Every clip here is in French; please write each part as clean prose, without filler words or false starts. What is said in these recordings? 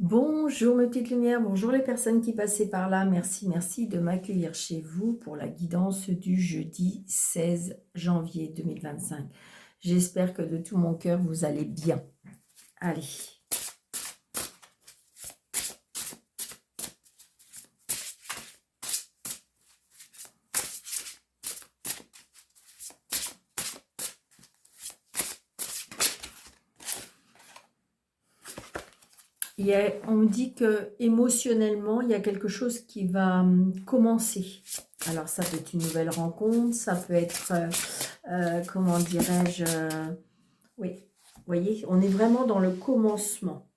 Bonjour mes petites lumières, bonjour les personnes qui passaient par là. Merci de m'accueillir chez vous pour la guidance du jeudi 16 janvier 2025. J'espère que de tout mon cœur vous allez bien. Allez. On me dit que émotionnellement, il y a quelque chose qui va commencer. Alors ça peut être une nouvelle rencontre, ça peut être, comment dirais-je, oui, vous voyez, on est vraiment dans le commencement.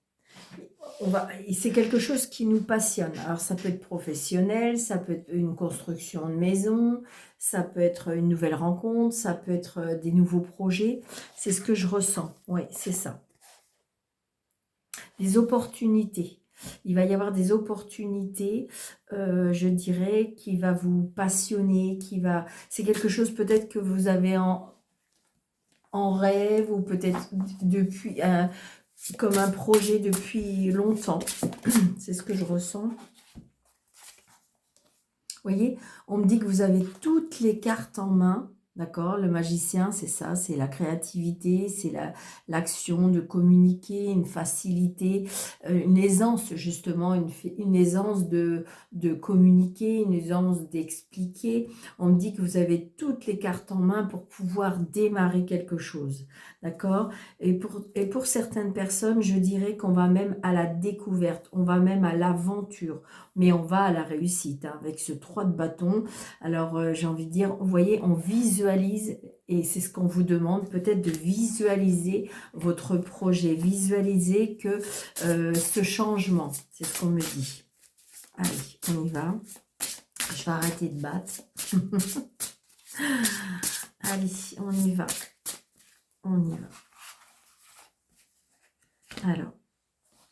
C'est quelque chose qui nous passionne. Alors ça peut être professionnel, ça peut être une construction de maison, ça peut être une nouvelle rencontre, ça peut être des nouveaux projets. C'est ce que je ressens, oui, c'est ça. Des opportunités. Il va y avoir des opportunités, je dirais, qui va vous passionner, c'est quelque chose peut-être que vous avez en rêve ou peut-être depuis, comme un projet depuis longtemps. C'est ce que je ressens. Vous voyez, on me dit que vous avez toutes les cartes en main. D'accord, le magicien, c'est ça, c'est la créativité, c'est l'action de communiquer, une facilité, une aisance justement, une aisance de communiquer, une aisance d'expliquer. On me dit que vous avez toutes les cartes en main pour pouvoir démarrer quelque chose. D'accord, et pour certaines personnes, je dirais qu'on va même à la découverte, on va même à l'aventure, mais on va à la réussite, hein, avec ce 3 de bâton. Alors, j'ai envie de dire, vous voyez, on visualise, et c'est ce qu'on vous demande, peut-être de visualiser votre projet, visualiser que ce changement, c'est ce qu'on me dit. Allez, on y va. Je vais arrêter de battre. Allez, on y va. On y va. Alors,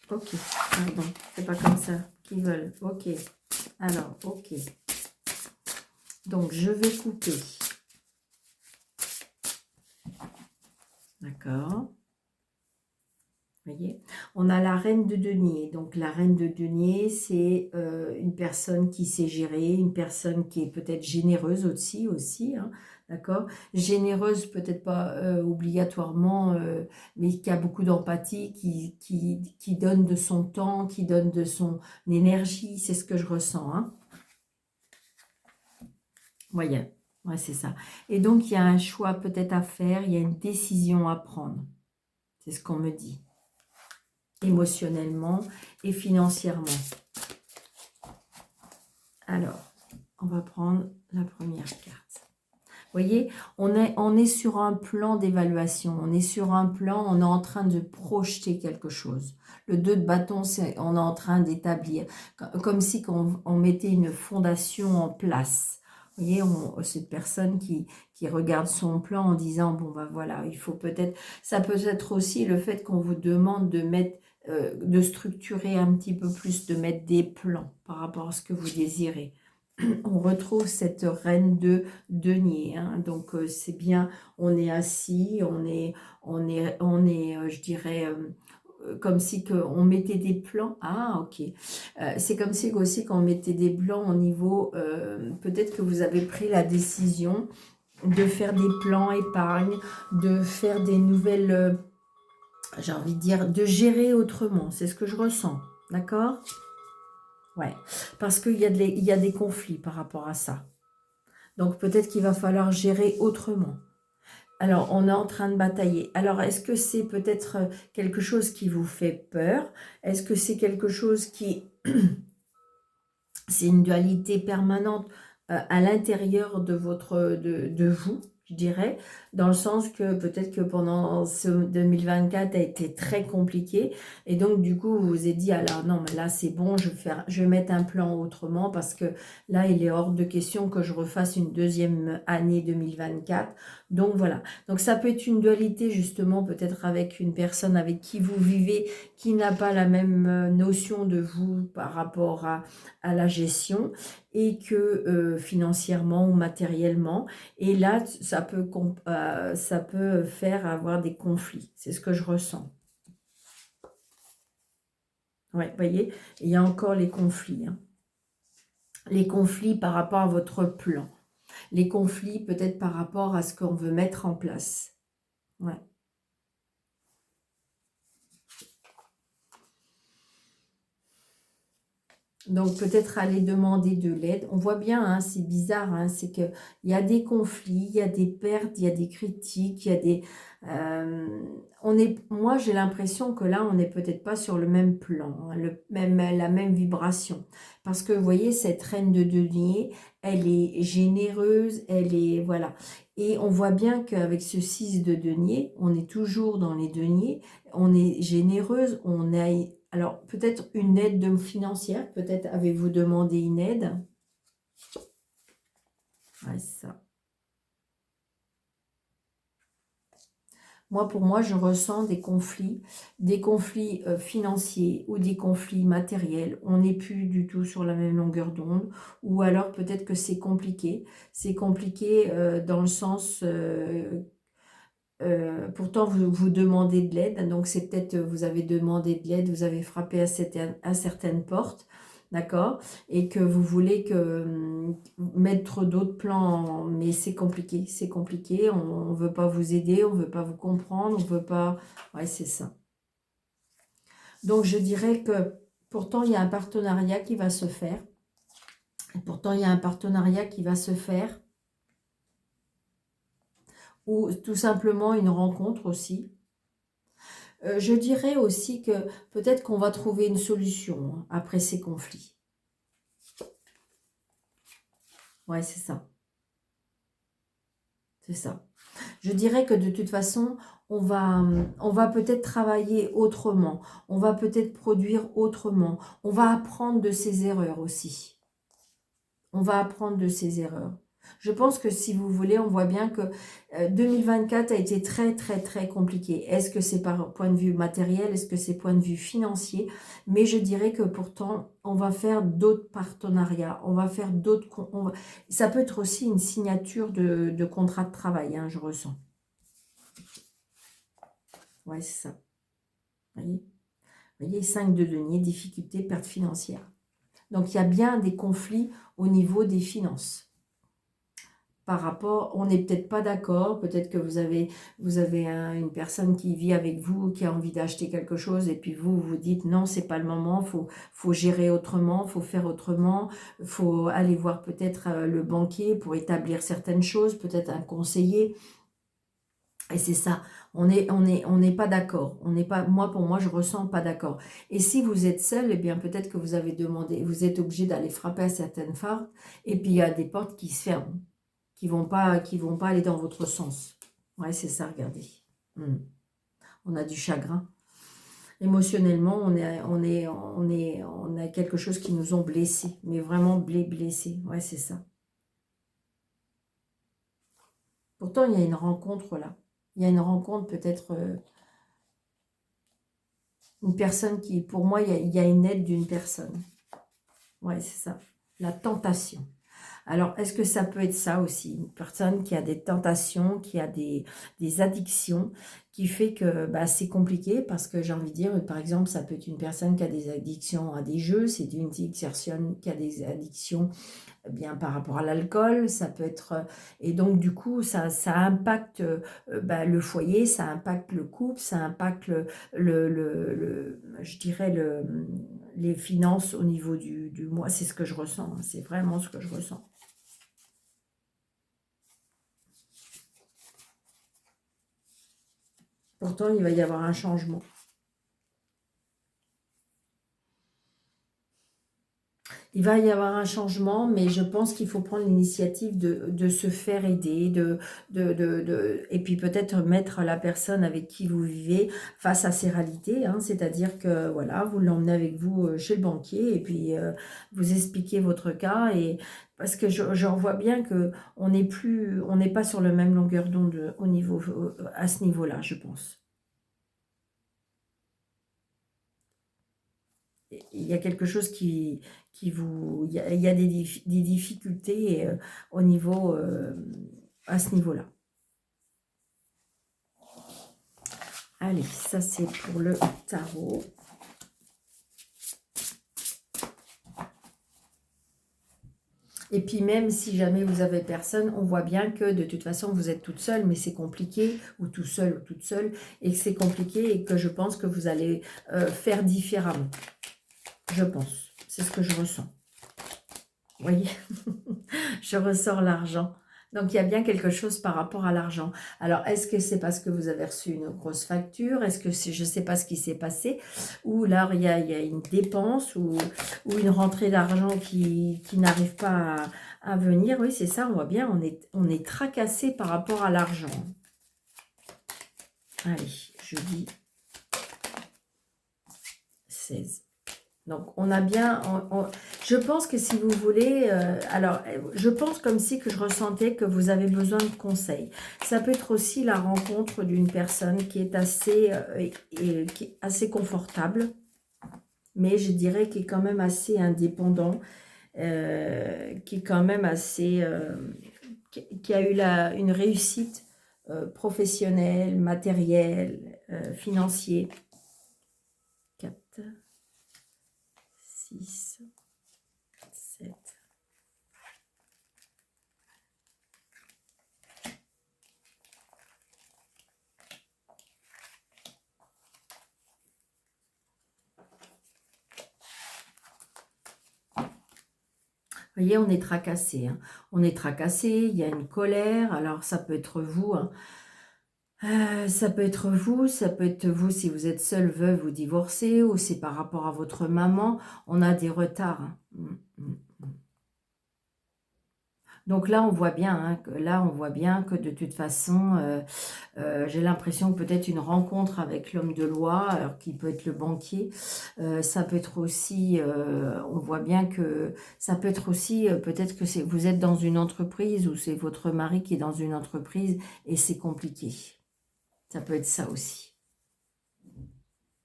ok, pardon, c'est pas comme ça qu'ils veulent. Ok, alors, ok. Donc, je vais couper. D'accord. Vous voyez, on a la reine de denier. Donc, la reine de denier, c'est une personne qui sait gérer, une personne qui est peut-être généreuse aussi, hein, d'accord. Généreuse, peut-être pas obligatoirement, mais qui a beaucoup d'empathie, qui donne de son temps, qui donne de son énergie. C'est ce que je ressens, hein. Voyez, ouais, c'est ça. Et donc, il y a un choix peut-être à faire, il y a une décision à prendre. C'est ce qu'on me dit. Émotionnellement et financièrement. Alors, on va prendre la première carte. Vous voyez, on est sur un plan d'évaluation, on est sur un plan, on est en train de projeter quelque chose. Le 2 de bâton, c'est on est en train d'établir, comme si on mettait une fondation en place. Vous voyez, cette personne qui regarde son plan en disant, bon ben voilà, il faut peut-être, ça peut être aussi le fait qu'on vous demande de mettre, de structurer un petit peu plus, de mettre des plans par rapport à ce que vous désirez. On retrouve cette reine de denier, hein. Donc c'est bien, on est assis, je dirais, comme si on mettait des plans. Ah, ok. C'est comme si aussi qu'on mettait des plans au niveau, peut-être que vous avez pris la décision de faire des plans épargne, de faire des nouvelles, j'ai envie de dire, de gérer autrement. C'est ce que je ressens, d'accord? Ouais, parce qu'il y a des conflits par rapport à ça. Donc peut-être qu'il va falloir gérer autrement. Alors, on est en train de batailler. Alors, est-ce que c'est peut-être quelque chose qui vous fait peur? Est-ce que c'est quelque chose qui... c'est une dualité permanente à l'intérieur de vous, je dirais, dans le sens que peut-être que pendant ce 2024 a été très compliqué, et donc du coup vous vous êtes dit, alors non, mais là c'est bon, je vais mettre un plan autrement, parce que là il est hors de question que je refasse une deuxième année 2024. Donc voilà, donc ça peut être une dualité justement, peut-être avec une personne avec qui vous vivez, qui n'a pas la même notion de vous par rapport à la gestion, et que financièrement ou matériellement, et là ça peut faire avoir des conflits. C'est ce que je ressens. Ouais, vous voyez, il y a encore les conflits. Hein. Les conflits par rapport à votre plan. Les conflits peut-être par rapport à ce qu'on veut mettre en place. Ouais. Donc peut-être aller demander de l'aide. On voit bien, hein, c'est bizarre, hein, c'est qu'il y a des conflits, il y a des pertes, il y a des critiques, il y a des... moi j'ai l'impression que là on n'est peut-être pas sur le même plan, hein, la même vibration. Parce que vous voyez, cette reine de denier, elle est généreuse, elle est... Voilà. Et on voit bien qu'avec ce 6 de denier, on est toujours dans les deniers, on est généreuse, on a... Alors, peut-être une aide financière, peut-être avez-vous demandé une aide. Ouais, c'est ça. Moi, pour moi, je ressens des conflits financiers ou des conflits matériels. On n'est plus du tout sur la même longueur d'onde. Ou alors, peut-être que c'est compliqué. C'est compliqué dans le sens... pourtant, vous demandez de l'aide. Donc, c'est peut-être, vous avez demandé de l'aide, vous avez frappé à certaines portes. D'accord, et que vous voulez mettre d'autres plans, mais c'est compliqué, on ne veut pas vous aider, on ne veut pas vous comprendre, on ne veut pas... Ouais, c'est ça. Donc, je dirais que pourtant, il y a un partenariat qui va se faire. Et pourtant, il y a un partenariat qui va se faire, ou tout simplement une rencontre aussi. Je dirais aussi que peut-être qu'on va trouver une solution hein, après ces conflits. Ouais, c'est ça. C'est ça. Je dirais que de toute façon, on va peut-être travailler autrement. On va peut-être produire autrement. On va apprendre de ses erreurs aussi. On va apprendre de ses erreurs. Je pense que si vous voulez, on voit bien que 2024 a été très, très, très compliqué. Est-ce que c'est par point de vue matériel? Est-ce que c'est point de vue financier? Mais je dirais que pourtant, on va faire d'autres partenariats. On va faire d'autres... Ça peut être aussi une signature de contrat de travail, hein, je ressens. Ouais, c'est ça. Vous voyez, 5 de denier, difficulté, perte financière. Donc, il y a bien des conflits au niveau des finances. Par rapport, on n'est peut-être pas d'accord, peut-être que vous avez une personne qui vit avec vous, qui a envie d'acheter quelque chose, et puis vous dites non, c'est pas le moment, faut gérer autrement, faut faire autrement, faut aller voir peut-être le banquier pour établir certaines choses, peut-être un conseiller. Et c'est ça, on n'est pas d'accord. Moi, pour moi, je ressens pas d'accord. Et si vous êtes seul, eh bien, peut-être que vous avez demandé, vous êtes obligé d'aller frapper à certaines portes, et puis il y a des portes qui se ferment, qui vont pas aller dans votre sens. Ouais, c'est ça, regardez. On a du chagrin. Émotionnellement, on a quelque chose qui nous ont blessés, mais vraiment blessés. Ouais, c'est ça. Pourtant, il y a une rencontre là. Il y a une rencontre peut-être... une personne qui, pour moi, il y a une aide d'une personne. Ouais, c'est ça. La tentation. Alors, est-ce que ça peut être ça aussi? Une personne qui a des tentations, qui a des addictions, qui fait que bah, c'est compliqué parce que j'ai envie de dire, par exemple, ça peut être une personne qui a des addictions à des jeux, c'est une personne qui a des addictions bien par rapport à l'alcool, ça peut être... Et donc, du coup, ça impacte bah, le foyer, ça impacte le couple, ça impacte, je dirais, les finances au niveau du mois. C'est ce que je ressens, hein, c'est vraiment ce que je ressens. Pourtant, il va y avoir un changement. Il va y avoir un changement, mais je pense qu'il faut prendre l'initiative de se faire aider, et puis peut-être mettre la personne avec qui vous vivez face à ses réalités. Hein, c'est-à-dire que voilà, vous l'emmenez avec vous chez le banquier et puis vous expliquez votre cas. Et parce que j'en vois bien que on n'est pas sur le même longueur d'onde au niveau, à ce niveau-là, je pense. Il y a quelque chose qui vous... Il y a des difficultés au niveau, à ce niveau-là. Allez, ça c'est pour le tarot. Et puis même si jamais vous avez personne, on voit bien que de toute façon vous êtes toute seule, mais c'est compliqué, ou tout seul ou toute seule, et que c'est compliqué et que je pense que vous allez faire différemment. Je pense, c'est ce que je ressens. Vous voyez, je ressors l'argent. Donc, il y a bien quelque chose par rapport à l'argent. Alors, est-ce que c'est parce que vous avez reçu une grosse facture? Est-ce que c'est, je ne sais pas ce qui s'est passé? Ou là, il y a une dépense ou une rentrée d'argent qui n'arrive pas à venir? Oui, c'est ça, on voit bien, on est tracassé par rapport à l'argent. Allez, je dis 16. Donc, on a bien... je pense que si vous voulez... alors, je pense comme si que je ressentais que vous avez besoin de conseils. Ça peut être aussi la rencontre d'une personne qui est qui est assez confortable, mais je dirais qui est quand même assez indépendant, qui est quand même assez... qui a eu une réussite professionnelle, matérielle, financière. 4... 6, 7. Vous voyez, on est tracassé. Hein. On est tracassé, il y a une colère. Alors, ça peut être vous. Hein. Ça peut être vous si vous êtes seul, veuve ou divorcé, ou c'est par rapport à votre maman. On a des retards. Hein. Donc là, on voit bien, hein, que de toute façon, j'ai l'impression que peut-être une rencontre avec l'homme de loi, alors qui peut être le banquier, ça peut être aussi, on voit bien que ça peut être aussi, peut-être que vous êtes dans une entreprise ou c'est votre mari qui est dans une entreprise et c'est compliqué. Ça peut être ça aussi.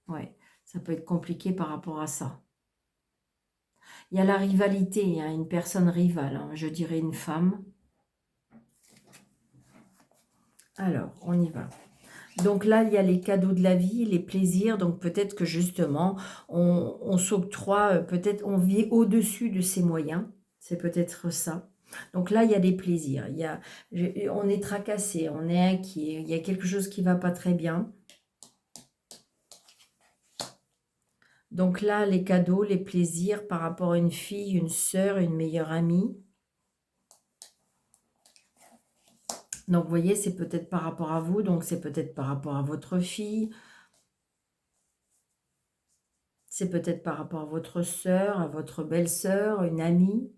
Ouais, ça peut être compliqué par rapport à ça. Il y a la rivalité, hein, une personne rivale, hein, je dirais une femme. Alors, on y va. Donc là, il y a les cadeaux de la vie, les plaisirs. Donc peut-être que justement, on s'octroie, peut-être on vit au-dessus de ses moyens. C'est peut-être ça. Donc là, il y a des plaisirs. On est tracassé, on est inquiet. Il y a quelque chose qui ne va pas très bien. Donc là, les cadeaux, les plaisirs par rapport à une fille, une sœur, une meilleure amie. Donc, vous voyez, c'est peut-être par rapport à vous, donc c'est peut-être par rapport à votre fille. C'est peut-être par rapport à votre sœur, à votre belle-sœur, une amie.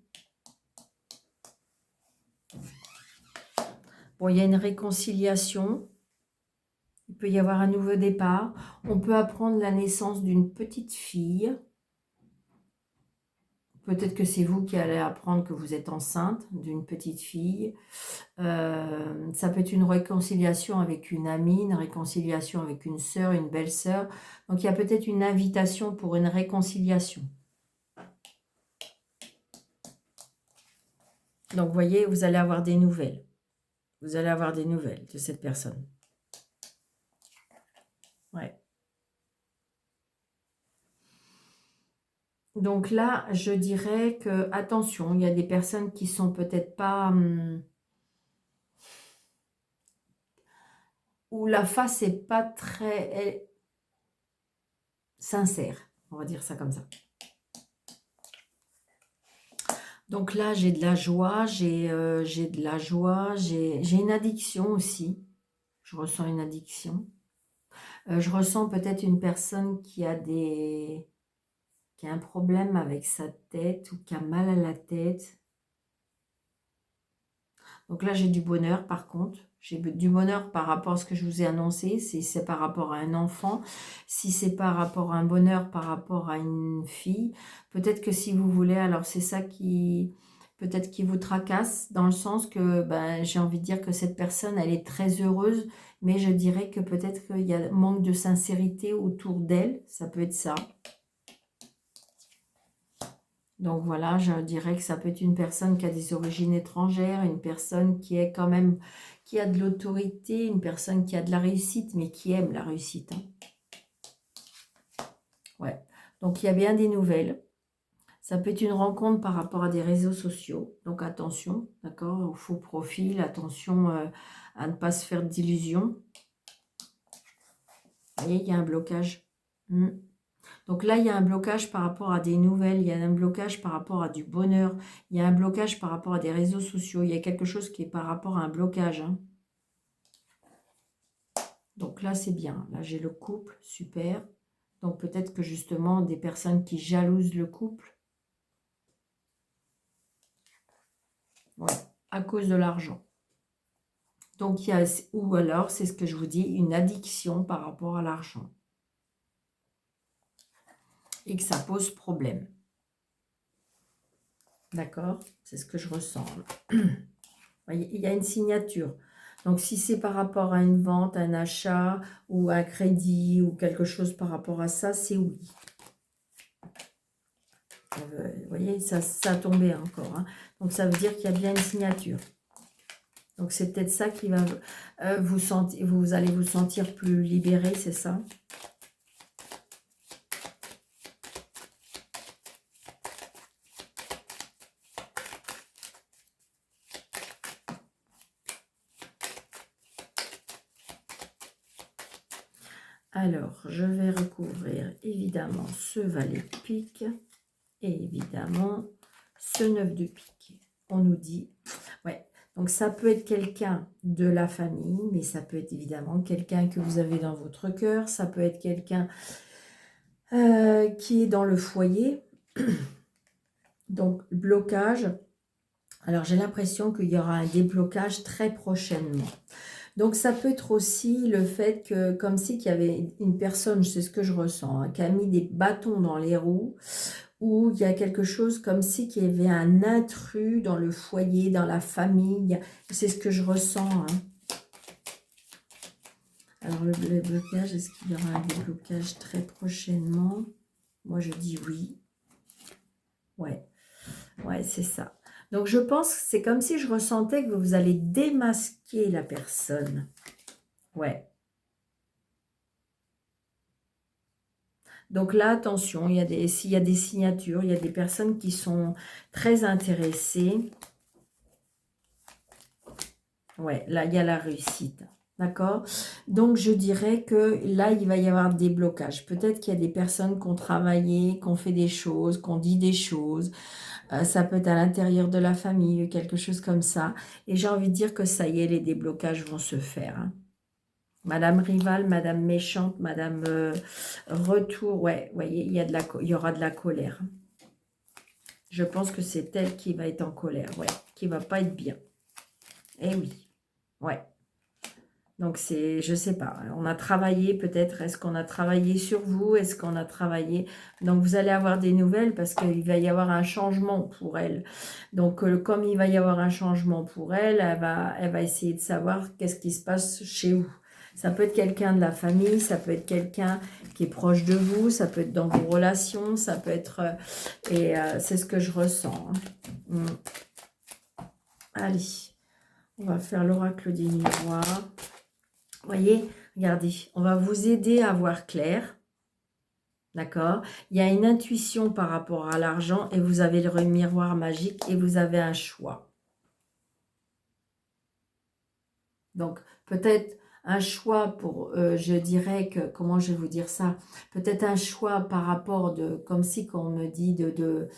Bon, il y a une réconciliation. Il peut y avoir un nouveau départ. On peut apprendre la naissance d'une petite fille. Peut-être que c'est vous qui allez apprendre que vous êtes enceinte d'une petite fille. Ça peut être une réconciliation avec une amie, une réconciliation avec une sœur, une belle-sœur. Donc, il y a peut-être une invitation pour une réconciliation. Donc, vous voyez, vous allez avoir des nouvelles. Vous allez avoir des nouvelles de cette personne. Ouais. Donc là, je dirais que, attention, il y a des personnes qui sont peut-être pas... où la face n'est pas très sincère. On va dire ça comme ça. Donc là, j'ai de la joie, j'ai de la joie, j'ai une addiction aussi. Je ressens une addiction. Je ressens peut-être une personne qui a un problème avec sa tête ou qui a mal à la tête. Donc là, j'ai du bonheur par contre. J'ai du bonheur par rapport à ce que je vous ai annoncé. Si c'est par rapport à un enfant, si c'est par rapport à un bonheur par rapport à une fille. Peut-être que si vous voulez, alors c'est ça qui... Peut-être qui vous tracasse dans le sens que ben, j'ai envie de dire que cette personne, elle est très heureuse. Mais je dirais que peut-être qu'il y a un manque de sincérité autour d'elle. Ça peut être ça. Donc voilà, je dirais que ça peut être une personne qui a des origines étrangères, une personne qui est quand même, qui a de l'autorité, une personne qui a de la réussite, mais qui aime la réussite. Hein. Ouais, donc il y a bien des nouvelles. Ça peut être une rencontre par rapport à des réseaux sociaux. Donc attention, d'accord, au faux profil, attention à ne pas se faire d'illusions. Vous voyez, il y a un blocage. Donc là, il y a un blocage par rapport à des nouvelles, il y a un blocage par rapport à du bonheur, il y a un blocage par rapport à des réseaux sociaux, il y a quelque chose qui est par rapport à un blocage. Hein. Donc là, c'est bien. Là, j'ai le couple, super. Donc peut-être que justement, des personnes qui jalousent le couple, ouais, à cause de l'argent. Donc il y a, ou alors, c'est ce que je vous dis, une addiction par rapport à l'argent. Et que ça pose problème. D'accord? C'est ce que je ressens. Il y a une signature. Donc, si c'est par rapport à une vente, un achat ou un crédit ou quelque chose par rapport à ça, c'est oui. Vous voyez, ça a tombé encore. Hein. Donc, ça veut dire qu'il y a bien une signature. Donc, c'est peut-être ça qui va vous sentir, vous allez vous sentir plus libéré, c'est ça? Alors, je vais recouvrir évidemment ce valet de pique et évidemment ce 9 de pique. On nous dit, ouais, donc ça peut être quelqu'un de la famille, mais ça peut être évidemment quelqu'un que vous avez dans votre cœur, ça peut être quelqu'un qui est dans le foyer. Donc, blocage. Alors, j'ai l'impression qu'il y aura un déblocage très prochainement. Donc, ça peut être aussi le fait que, comme si qu'il y avait une personne, c'est ce que je ressens, hein, qui a mis des bâtons dans les roues, où il y a quelque chose comme si qu'il y avait un intrus dans le foyer, dans la famille. C'est ce que je ressens. Hein. Alors, le blocage, est-ce qu'il y aura un déblocage très prochainement? Moi, je dis oui. Ouais, ouais, c'est ça. Donc, je pense que c'est comme si je ressentais que vous allez démasquer la personne. Ouais. Donc là, attention, s'il y a des signatures, il y a des personnes qui sont très intéressées. Ouais, là, il y a la réussite. D'accord? Donc, je dirais que là, il va y avoir des blocages. Peut-être qu'il y a des personnes qui ont travaillé, qui ont fait des choses, qui ont dit des choses. Ça peut être à l'intérieur de la famille, quelque chose comme ça. Et j'ai envie de dire que ça y est, les déblocages vont se faire. Hein. Madame rivale, madame méchante, madame retour. Ouais, vous voyez, il y aura de la colère. Je pense que c'est elle qui va être en colère, ouais, qui va pas être bien. Eh oui, ouais. Donc, je sais pas, on a travaillé peut-être, est-ce qu'on a travaillé sur vous? Est-ce qu'on a travaillé? Donc, vous allez avoir des nouvelles parce qu'il va y avoir un changement pour elle. Donc, comme il va y avoir un changement pour elle, elle va essayer de savoir qu'est-ce qui se passe chez vous. Ça peut être quelqu'un de la famille, ça peut être quelqu'un qui est proche de vous, ça peut être dans vos relations, ça peut être... c'est ce que je ressens. Hein. Allez, on va faire l'oracle des miroirs. Vous voyez, regardez, on va vous aider à voir clair. D'accord? Il y a une intuition par rapport à l'argent et vous avez le miroir magique et vous avez un choix. Donc, peut-être un choix pour, je dirais que, comment je vais vous dire ça? Peut-être un choix par rapport de, comme si qu'on me dit de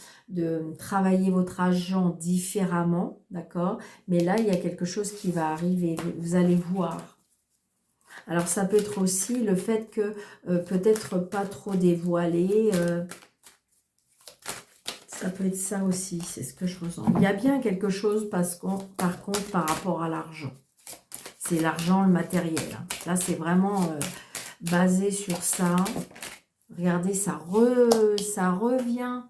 travailler votre argent différemment, d'accord? Mais là, il y a quelque chose qui va arriver, vous allez voir. Alors, ça peut être aussi le fait que peut-être pas trop dévoiler. Ça peut être ça aussi, c'est ce que je ressens. Il y a bien quelque chose, par contre, par rapport à l'argent. C'est l'argent, le matériel. Hein. Là, c'est vraiment basé sur ça. Regardez, ça revient.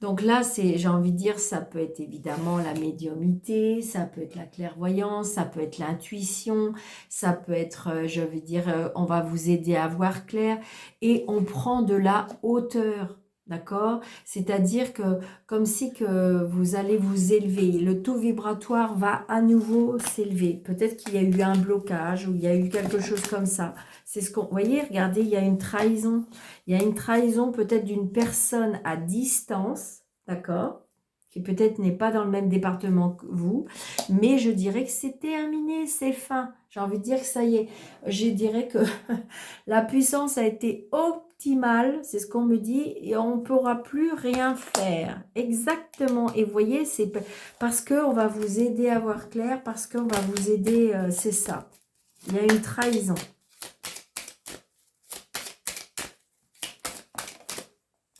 Donc là, j'ai envie de dire, ça peut être évidemment la médiumnité, ça peut être la clairvoyance, ça peut être l'intuition, ça peut être, je veux dire, on va vous aider à voir clair et on prend de la hauteur. D'accord? C'est-à-dire que comme si que vous allez vous élever. Le taux vibratoire va à nouveau s'élever. Peut-être qu'il y a eu un blocage ou il y a eu quelque chose comme ça. C'est ce qu'on... Vous voyez, regardez, il y a une trahison. Il y a une trahison peut-être d'une personne à distance, d'accord? Qui peut-être n'est pas dans le même département que vous. Mais je dirais que c'est terminé, c'est fin. J'ai envie de dire que ça y est. Je dirais que la puissance a été optimale, c'est ce qu'on me dit, et on ne pourra plus rien faire. Exactement. Et vous voyez, c'est parce qu'on va vous aider à voir clair, parce qu'on va vous aider, c'est ça. Il y a une trahison.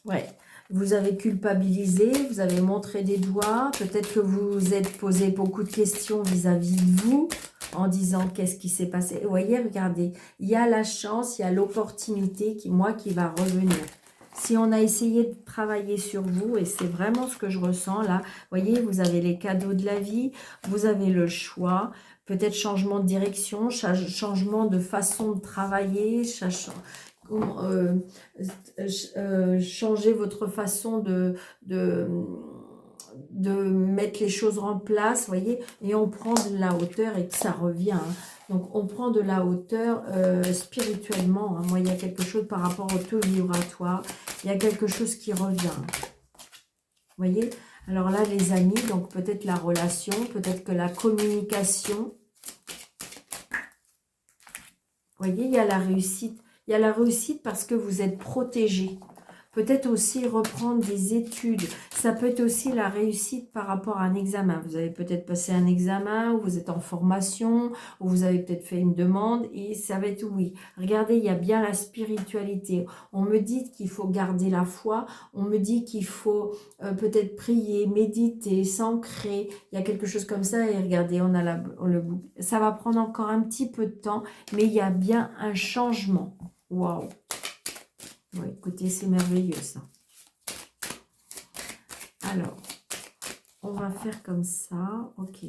Ouais. Vous avez culpabilisé, vous avez montré des doigts, peut-être que vous vous êtes posé beaucoup de questions vis-à-vis de vous, en disant qu'est-ce qui s'est passé. Vous voyez, regardez, il y a la chance, il y a l'opportunité qui va revenir. Si on a essayé de travailler sur vous, et c'est vraiment ce que je ressens là, vous voyez, vous avez les cadeaux de la vie, vous avez le choix, peut-être changement de direction, changement de façon de travailler, changer votre façon de mettre les choses en place, vous voyez, et on prend de la hauteur et que ça revient. Hein. Donc, on prend de la hauteur spirituellement. Hein. Moi, il y a quelque chose par rapport au taux vibratoire. Il y a quelque chose qui revient. Vous voyez? Alors là, les amis, donc peut-être la relation, peut-être que la communication. Vous voyez, il y a la réussite. Il y a la réussite parce que vous êtes protégé. Peut-être aussi reprendre des études. Ça peut être aussi la réussite par rapport à un examen. Vous avez peut-être passé un examen, ou vous êtes en formation, ou vous avez peut-être fait une demande, et ça va être oui. Regardez, il y a bien la spiritualité. On me dit qu'il faut garder la foi. On me dit qu'il faut peut-être prier, méditer, s'ancrer. Il y a quelque chose comme ça. Et regardez, on a ça va prendre encore un petit peu de temps, mais il y a bien un changement. Waouh! Ouais, écoutez, c'est merveilleux ça. Alors, on va faire comme ça. Ok.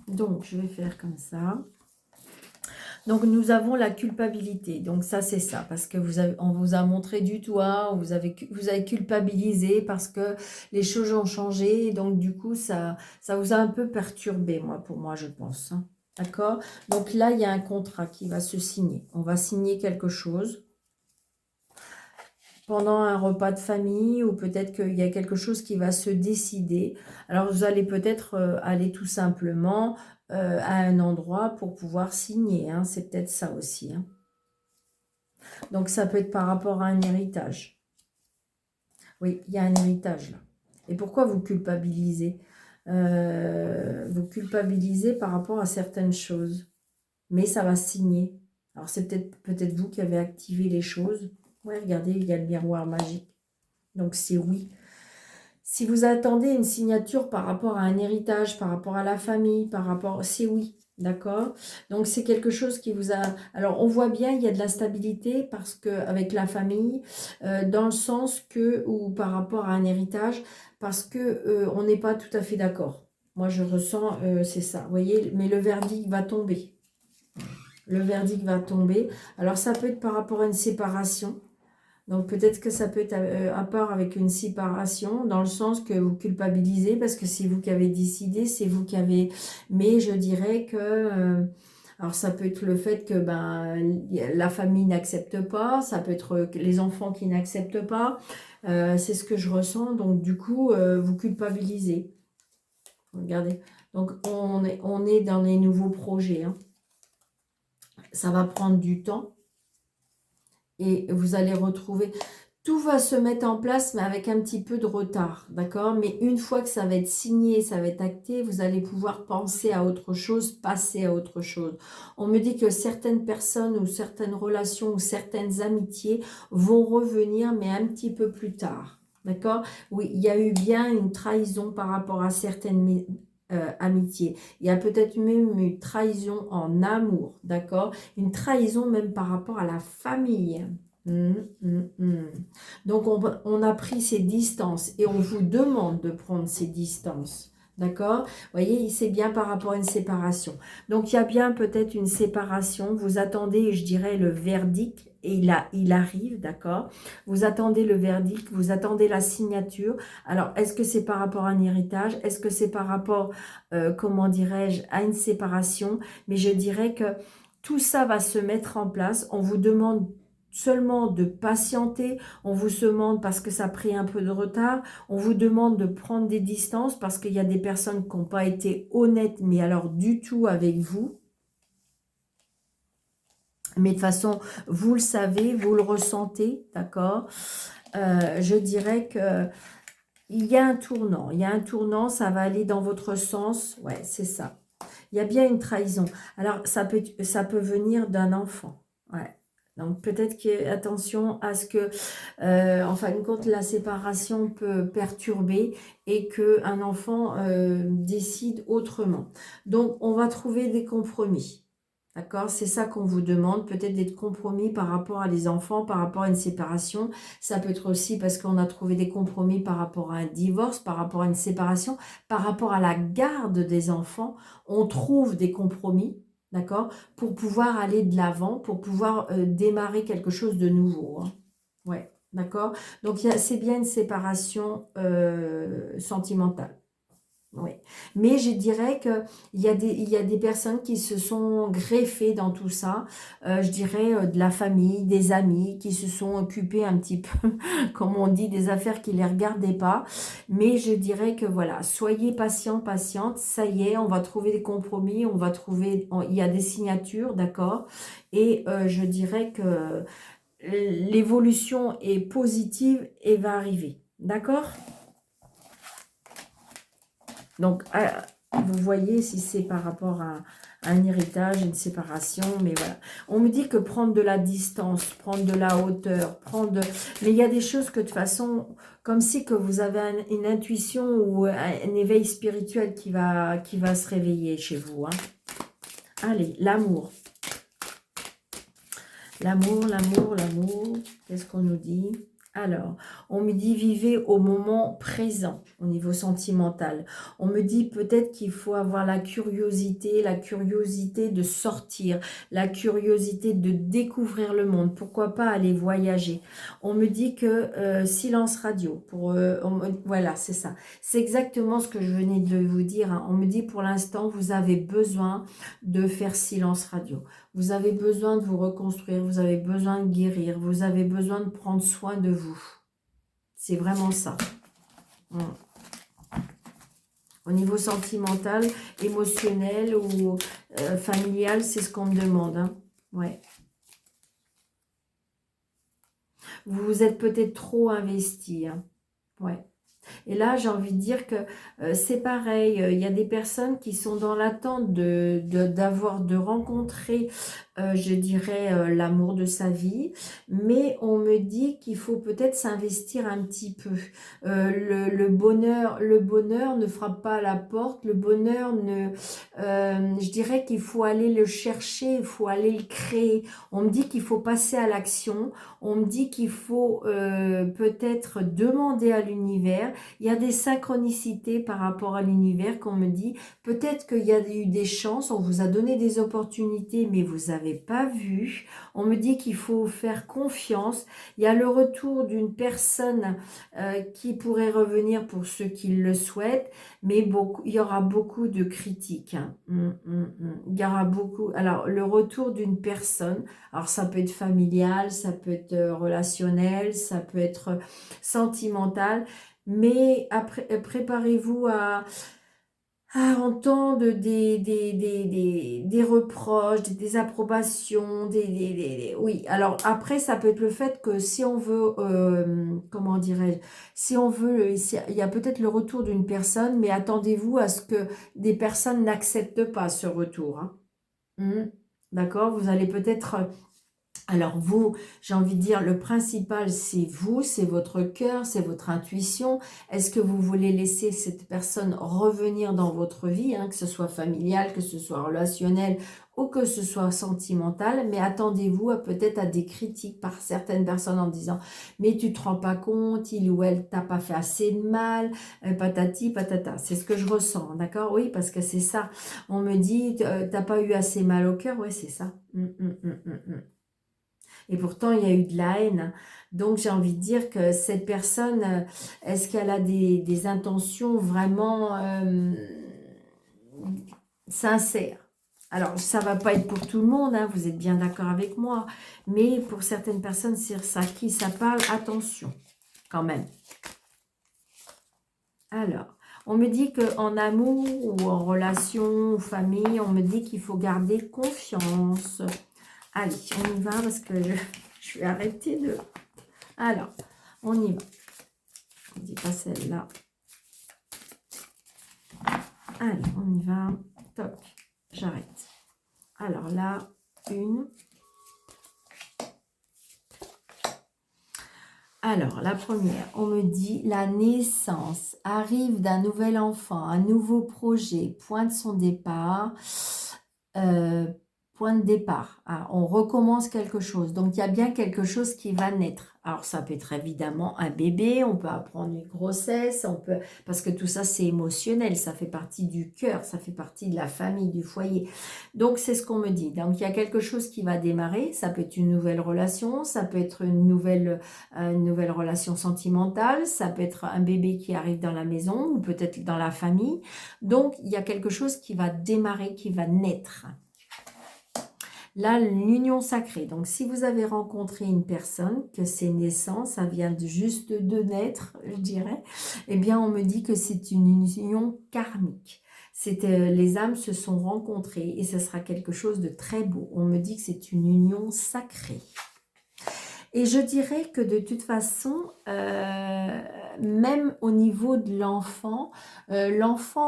Donc, je vais faire comme ça. Donc, nous avons la culpabilité. Donc, ça, c'est ça. Parce que on vous a montré du doigt, vous avez culpabilisé parce que les choses ont changé. Et donc, du coup, ça vous a un peu perturbé, pour moi, je pense. Hein. D'accord? Donc, là, il y a un contrat qui va se signer. On va signer quelque chose pendant un repas de famille, ou peut-être qu'il y a quelque chose qui va se décider. Alors, vous allez peut-être aller tout simplement à un endroit pour pouvoir signer. Hein. C'est peut-être ça aussi. Hein. Donc, ça peut être par rapport à un héritage. Oui, il y a un héritage là. Et pourquoi vous culpabilisez? Vous culpabilisez par rapport à certaines choses. Mais ça va signer. Alors, c'est peut-être vous qui avez activé les choses. Ouais, regardez, il y a le miroir magique. Donc, c'est oui. Si vous attendez une signature par rapport à un héritage, par rapport à la famille, c'est oui. D'accord? Donc, c'est quelque chose qui vous a... Alors, on voit bien, il y a de la stabilité parce que avec la famille, dans le sens que, ou par rapport à un héritage, parce que on n'est pas tout à fait d'accord. Moi, je ressens, c'est ça. Vous voyez, mais le verdict va tomber. Le verdict va tomber. Alors, ça peut être par rapport à une séparation. Donc, peut-être que ça peut être à part avec une séparation, dans le sens que vous culpabilisez, parce que c'est vous qui avez décidé, c'est vous qui avez... Mais je dirais que... alors, ça peut être le fait que la famille n'accepte pas, ça peut être les enfants qui n'acceptent pas. C'est ce que je ressens. Donc, du coup, vous culpabilisez. Regardez. Donc, on est dans les nouveaux projets. Hein. Ça va prendre du temps. Et vous allez retrouver, tout va se mettre en place, mais avec un petit peu de retard, d'accord? Mais une fois que ça va être signé, ça va être acté, vous allez pouvoir penser à autre chose, passer à autre chose. On me dit que certaines personnes ou certaines relations ou certaines amitiés vont revenir, mais un petit peu plus tard, d'accord? Oui, il y a eu bien une trahison par rapport à certaines amitiés. Il y a peut-être même une trahison en amour, d'accord? Une trahison même par rapport à la famille. Donc, on a pris ces distances et on vous demande de prendre ces distances. D'accord? Vous voyez, c'est bien par rapport à une séparation. Donc, il y a bien peut-être une séparation. Vous attendez, je dirais, le verdict. Et il arrive, d'accord? Vous attendez le verdict, vous attendez la signature. Alors, est-ce que c'est par rapport à un héritage? Est-ce que c'est par rapport, comment dirais-je, à une séparation? Mais je dirais que tout ça va se mettre en place. On vous demande seulement de patienter. On vous demande parce que ça a pris un peu de retard. On vous demande de prendre des distances parce qu'il y a des personnes qui n'ont pas été honnêtes, mais alors du tout avec vous. Mais de toute façon, vous le savez, vous le ressentez, d'accord? Je dirais que il y a un tournant. Il y a un tournant, ça va aller dans votre sens. Ouais, c'est ça. Il y a bien une trahison. Alors, ça peut venir d'un enfant. Ouais. Donc, peut-être que, attention à ce que, en fin de compte, la séparation peut perturber et qu'un enfant décide autrement. Donc, on va trouver des compromis. D'accord? C'est ça qu'on vous demande, peut-être des compromis par rapport à les enfants, par rapport à une séparation. Ça peut être aussi parce qu'on a trouvé des compromis par rapport à un divorce, par rapport à une séparation, par rapport à la garde des enfants. On trouve des compromis, d'accord, pour pouvoir aller de l'avant, pour pouvoir démarrer quelque chose de nouveau. Hein. Ouais, d'accord. Donc, c'est bien une séparation sentimentale. Oui, mais je dirais qu'il y a des personnes qui se sont greffées dans tout ça, je dirais de la famille, des amis qui se sont occupés un petit peu, comme on dit, des affaires qui ne les regardaient pas. Mais je dirais que voilà, soyez patient, patiente, ça y est, on va trouver des compromis, on va trouver, il y a des signatures, d'accord? Et je dirais que l'évolution est positive et va arriver, d'accord? Donc, vous voyez si c'est par rapport à un héritage, une séparation, mais voilà. On me dit que prendre de la distance, prendre de la hauteur, mais il y a des choses que de toute façon, comme si que vous avez une intuition ou un éveil spirituel qui va se réveiller chez vous. Hein. Allez, l'amour. L'amour, l'amour, l'amour. Qu'est-ce qu'on nous dit ? Alors, on me dit vivez au moment présent au niveau sentimental. On me dit peut-être qu'il faut avoir la curiosité de sortir, la curiosité de découvrir le monde. Pourquoi pas aller voyager. On me dit que silence radio. Voilà, c'est ça. C'est exactement ce que je venais de vous dire. Hein. On me dit pour l'instant, vous avez besoin de faire silence radio. Vous avez besoin de vous reconstruire, vous avez besoin de guérir, vous avez besoin de prendre soin de vous. C'est vraiment ça. Au niveau sentimental, émotionnel ou familial, c'est ce qu'on me demande. Hein. Ouais. Vous vous êtes peut-être trop investi. Hein. Ouais. Et là, j'ai envie de dire que c'est pareil, il y a des personnes qui sont dans l'attente de rencontrer, je dirais, l'amour de sa vie, mais on me dit qu'il faut peut-être s'investir un petit peu. Le bonheur ne frappe pas à la porte, le bonheur je dirais qu'il faut aller le chercher, il faut aller le créer. On me dit qu'il faut passer à l'action, on me dit qu'il faut peut-être demander à l'univers. Il y a des synchronicités par rapport à l'univers qu'on me dit. Peut-être qu'il y a eu des chances, on vous a donné des opportunités, mais vous n'avez pas vu. On me dit qu'il faut faire confiance. Il y a le retour d'une personne qui pourrait revenir pour ceux qui le souhaitent, mais il y aura beaucoup de critiques. Hein. Il y aura beaucoup. Alors, le retour d'une personne, alors ça peut être familial, ça peut être relationnel, ça peut être sentimental, mais après, préparez-vous à entendre des reproches, des désapprobations, oui. Alors après, ça peut être le fait que si on veut, comment dirais-je, si on veut, il y a peut-être le retour d'une personne, mais attendez-vous à ce que des personnes n'acceptent pas ce retour. Hein. D'accord? Vous allez peut-être Alors vous, j'ai envie de dire, le principal, c'est vous, c'est votre cœur, c'est votre intuition. Est-ce que vous voulez laisser cette personne revenir dans votre vie, hein, que ce soit familial, que ce soit relationnel ou que ce soit sentimental, mais attendez-vous peut-être à des critiques par certaines personnes en disant «Mais tu te rends pas compte, il ou elle t'a pas fait assez de mal, patati patata». C'est ce que je ressens, d'accord? Oui, parce que c'est ça. On me dit «T'as pas eu assez mal au cœur». Ouais, c'est ça. Et pourtant, il y a eu de la haine. Donc, j'ai envie de dire que cette personne, est-ce qu'elle a des intentions vraiment sincères? Alors, ça va pas être pour tout le monde, hein, vous êtes bien d'accord avec moi. Mais pour certaines personnes, c'est ça qui ça parle. Attention, quand même. Alors, on me dit qu'en amour ou en relation ou famille, on me dit qu'il faut garder confiance. Allez, on y va parce que je vais arrêter de... Alors, on y va. Je ne dis pas celle-là. Allez, on y va. Toc, j'arrête. Alors là, une. Alors, la première, on me dit la naissance arrive d'un nouvel enfant, un nouveau projet, point de son départ. Point de départ. Ah, on recommence quelque chose. Donc, il y a bien quelque chose qui va naître. Alors, ça peut être évidemment un bébé, on peut apprendre une grossesse, on peut, parce que tout ça, c'est émotionnel, ça fait partie du cœur, ça fait partie de la famille, du foyer. Donc, c'est ce qu'on me dit. Donc, il y a quelque chose qui va démarrer. Ça peut être une nouvelle relation, ça peut être une nouvelle relation sentimentale, ça peut être un bébé qui arrive dans la maison ou peut-être dans la famille. Donc, il y a quelque chose qui va démarrer, qui va naître. Là, l'union sacrée. Donc, si vous avez rencontré une personne, que c'est naissant, ça vient juste de naître, je dirais, eh bien, on me dit que c'est une union karmique. Les âmes se sont rencontrées et ce sera quelque chose de très beau. On me dit que c'est une union sacrée. Et je dirais que de toute façon, même au niveau de l'enfant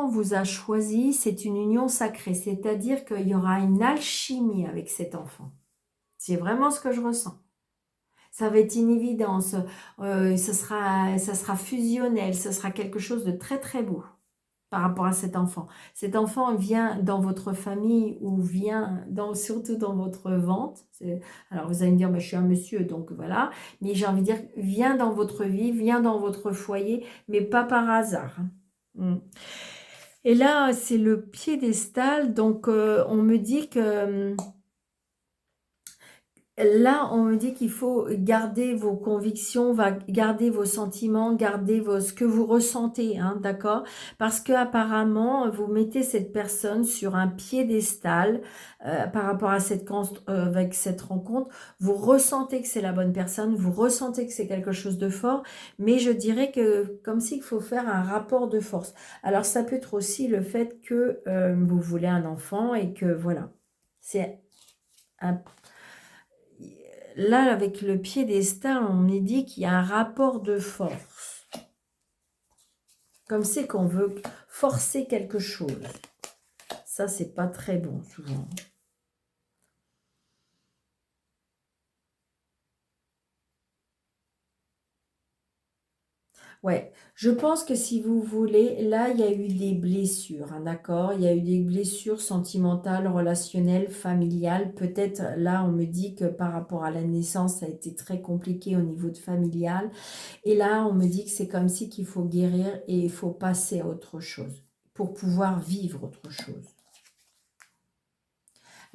vous a choisi, c'est une union sacrée, c'est-à-dire qu'il y aura une alchimie avec cet enfant. C'est vraiment ce que je ressens. Ça va être une évidence, ça sera fusionnel, ce sera quelque chose de très très beau par rapport à cet enfant. Cet enfant vient dans votre famille ou vient surtout dans votre ventre. Alors vous allez me dire, mais je suis un monsieur, donc voilà. Mais j'ai envie de dire, vient dans votre vie, vient dans votre foyer, mais pas par hasard. Et là, c'est le piédestal. Donc on me dit que... Là, on me dit qu'il faut garder vos convictions, garder vos sentiments, garder ce que vous ressentez, hein, d'accord? Parce que apparemment, vous mettez cette personne sur un piédestal par rapport à avec cette rencontre. Vous ressentez que c'est la bonne personne, vous ressentez que c'est quelque chose de fort, mais je dirais que comme s'il faut faire un rapport de force. Alors, ça peut être aussi le fait que vous voulez un enfant et que voilà, c'est un là, avec le piédestal, on me dit qu'il y a un rapport de force. Comme c'est qu'on veut forcer quelque chose. Ça, c'est pas très bon, souvent. Ouais, je pense que si vous voulez, là, il y a eu des blessures, hein, d'accord? Il y a eu des blessures sentimentales, relationnelles, familiales. Peut-être, là, on me dit que par rapport à la naissance, ça a été très compliqué au niveau de familial. Et là, on me dit que c'est comme si qu'il faut guérir et il faut passer à autre chose pour pouvoir vivre autre chose.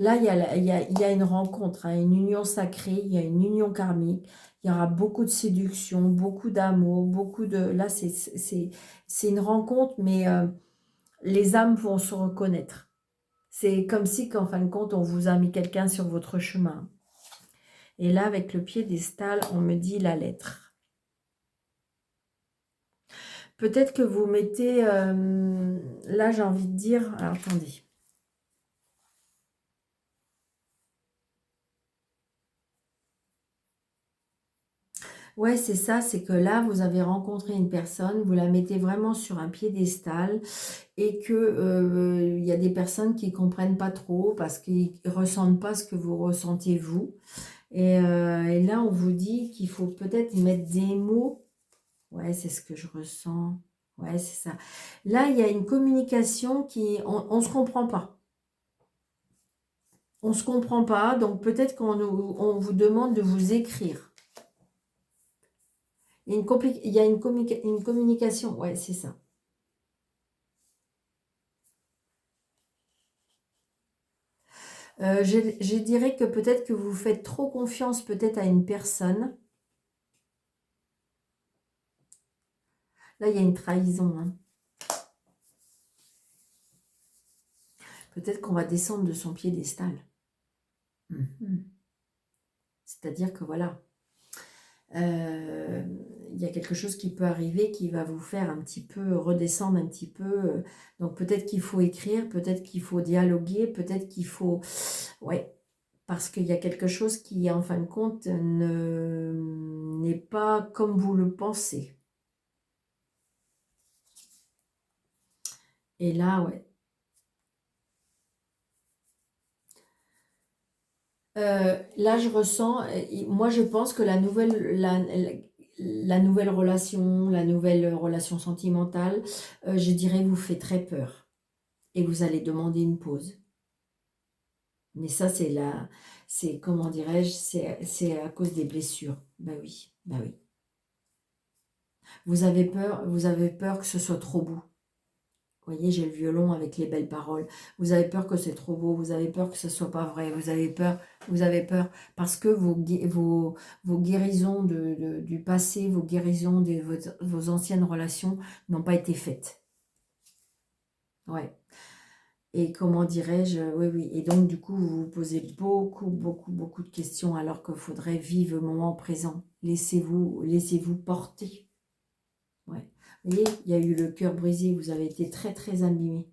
Là, il y a une rencontre, hein, une union sacrée, il y a une union karmique. Il y aura beaucoup de séduction, beaucoup d'amour, beaucoup de... Là, c'est une rencontre, mais les âmes vont se reconnaître. C'est comme si, qu'en fin de compte, on vous a mis quelqu'un sur votre chemin. Et là, avec le piédestal, on me dit la lettre. Peut-être que vous mettez... là, j'ai envie de dire... Alors, attendez. Ouais, c'est ça, c'est que là, vous avez rencontré une personne, vous la mettez vraiment sur un piédestal et que il y a des personnes qui comprennent pas trop parce qu'ils ressentent pas ce que vous ressentez vous. Et là, on vous dit qu'il faut peut-être mettre des mots. Ouais, c'est ce que je ressens. Ouais, c'est ça. Là, il y a une communication qui... On ne se comprend pas. On ne se comprend pas, donc peut-être on vous demande de vous écrire. Il y a une communication. Ouais, c'est ça. Je dirais que peut-être que vous faites trop confiance peut-être à une personne. Là, il y a une trahison. Hein. Peut-être qu'on va descendre de son piédestal. C'est-à-dire que voilà, il y a quelque chose qui peut arriver qui va vous faire un petit peu redescendre un petit peu. Donc peut-être qu'il faut écrire, peut-être qu'il faut dialoguer, peut-être qu'il faut... Ouais, parce qu'il y a quelque chose qui, en fin de compte, n'est pas comme vous le pensez. Et là, ouais. Là, je ressens, moi je pense que la nouvelle relation sentimentale, je dirais, vous fait très peur. Et vous allez demander une pause. Mais ça, comment dirais-je, c'est à cause des blessures. Ben oui, ben oui. Vous avez peur que ce soit trop beau. Vous voyez, j'ai le violon avec les belles paroles. Vous avez peur que c'est trop beau, vous avez peur que ce ne soit pas vrai, vous avez peur parce que vos guérisons du passé, vos guérisons de vos anciennes relations n'ont pas été faites. Ouais. Et comment dirais-je, oui, oui. Et donc, du coup, vous vous posez beaucoup de questions alors qu'il faudrait vivre le moment présent. Laissez-vous porter. Ouais. Vous voyez, il y a eu le cœur brisé, vous avez été très abîmé.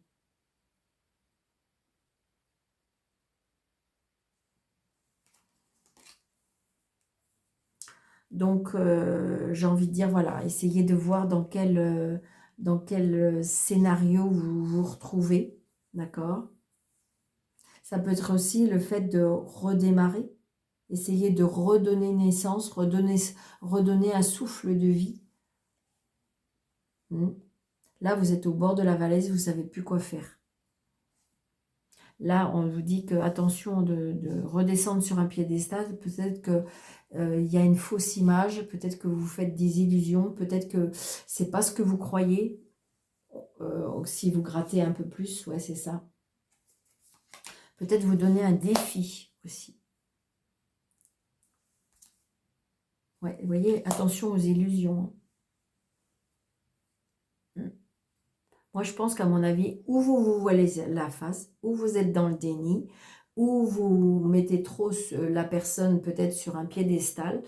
Donc, j'ai envie de dire, voilà, essayez de voir dans quel scénario vous vous retrouvez, d'accord? Ça peut être aussi le fait de redémarrer, essayer de redonner naissance, redonner un souffle de vie. Là, vous êtes au bord de la falaise, vous ne savez plus quoi faire. Là, on vous dit que attention de redescendre sur un piédestal. Peut-être qu'il y a une fausse image, peut-être que vous faites des illusions, peut-être que c'est pas ce que vous croyez. Si vous grattez un peu plus, ouais, c'est ça. Peut-être vous donner un défi aussi. Ouais, vous voyez, attention aux illusions. Moi, je pense qu'à mon avis, ou vous voilez la face, ou vous êtes dans le déni, ou vous mettez trop la personne peut-être sur un piédestal,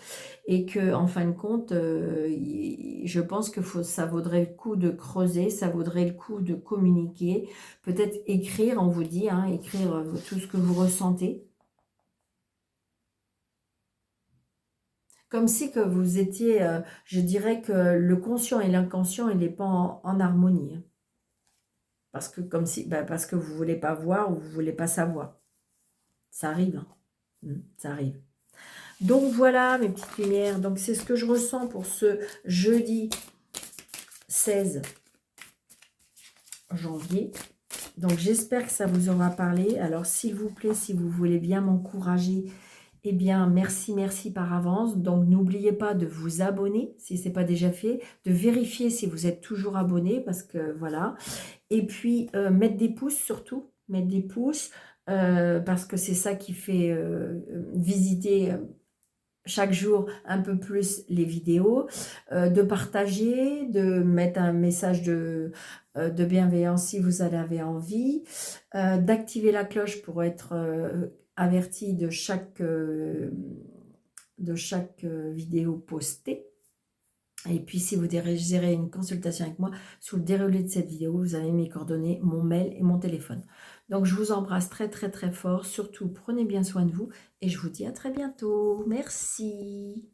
et que en fin de compte, je pense que ça vaudrait le coup de creuser, ça vaudrait le coup de communiquer, peut-être écrire, on vous dit, hein, écrire tout ce que vous ressentez. Comme si que vous étiez, je dirais que le conscient et l'inconscient, il n'est pas en harmonie. Hein. Parce que parce que vous ne voulez pas voir ou vous ne voulez pas savoir. Ça arrive. Hein. Ça arrive. Donc voilà mes petites lumières. Donc c'est ce que je ressens pour ce jeudi 16 janvier. Donc j'espère que ça vous aura parlé. Alors s'il vous plaît, si vous voulez bien m'encourager, eh bien merci par avance. Donc n'oubliez pas de vous abonner si ce n'est pas déjà fait, de vérifier si vous êtes toujours abonné parce que voilà. Et puis mettre des pouces surtout, mettre des pouces parce que c'est ça qui fait visiter chaque jour un peu plus les vidéos, de partager, de mettre un message de bienveillance si vous en avez envie, d'activer la cloche pour être averti de chaque vidéo postée. Et puis, si vous désirez une consultation avec moi, sous le déroulé de cette vidéo, vous avez mes coordonnées, mon mail et mon téléphone. Donc, je vous embrasse très fort. Surtout, prenez bien soin de vous et je vous dis à très bientôt. Merci.